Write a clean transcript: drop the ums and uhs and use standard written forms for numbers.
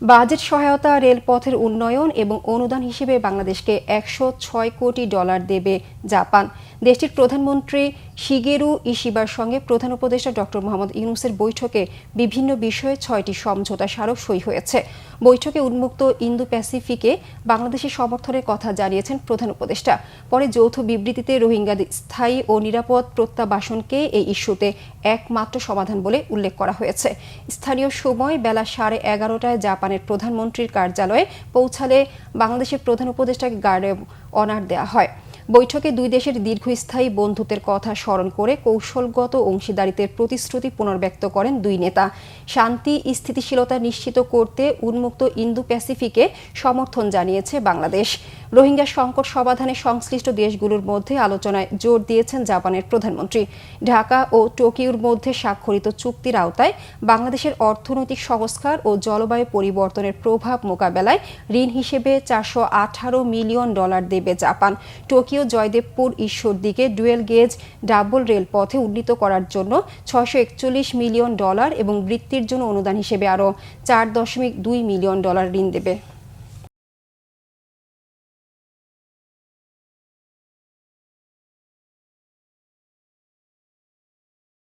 Budget সহায়তা, রেলপথের উন্নয়ন এবং অনুদান হিসেবে বাংলাদেশকে $106 কোটি দেবে জাপান। দেশটির প্রধানমন্ত্রী শিগেরু ইশিবার সঙ্গে প্রধান উপদেষ্টা ডক্টর মোহাম্মদ ইউনূসের বৈঠকে বিভিন্ন বিষয়ে 6টি সমঝোতা স্মারক সই হয়েছে। বৈঠকে উন্মুক্ত ইন্দো প্যাসিফিকে বাংলাদেশের সমর্থনের কথা জানিয়েছেন প্রধান উপদেষ্টা। পরে যৌথ বিবৃতিতে রোহিঙ্গাদের স্থায়ী ও নিরাপদ প্রত্যাবাসনকে এই ইস্যুতে একমাত্র সমাধান বলে উল্লেখ করা হয়েছে। স্থানীয় সময় বেলা 11:30টায় জাপানের প্রধানমন্ত্রীর কার্যালয়ে পৌঁছালে বাংলাদেশের প্রধান উপদেষ্টাকে গার্ড অব অনার দেওয়া হয়। বৈঠকে দুই দেশের দীর্ঘস্থায়ী বন্ধুত্বের কথা স্মরণ করে কৌশলগত অংশীদারিত্বের প্রতিশ্রুতি পুনর্ব্যক্ত করেন দুই নেতা। শান্তি স্থিতিশীলতা নিশ্চিত করতে উন্মুক্ত ইন্দো প্যাসিফিকে সমর্থন জানিয়েছে বাংলাদেশ। রোহিঙ্গা সংকট সমাধানে সংশ্লিষ্ট দেশগুলোর মধ্যে আলোচনায় জোর দিয়েছেন জাপানের প্রধানমন্ত্রী। ঢাকা ও টোকিওর মধ্যে স্বাক্ষরিত চুক্তির আওতায় বাংলাদেশের অর্থনৈতিক সংস্কার ও জলবায়ু পরিবর্তনের প্রভাব মোকাবেলায় ঋণ হিসেবে $418 মিলিয়ন দেবে জাপান। টোকিও জয়দেবপুর ঈশ্বরদীকে ডুয়েল গেজ ডাবল রেল পথে উন্নীত করার জন্য $641 মিলিয়ন এবং বৃত্তির জন্য অনুদান হিসেবে আরও $4.2 মিলিয়ন ঋণ দেবে।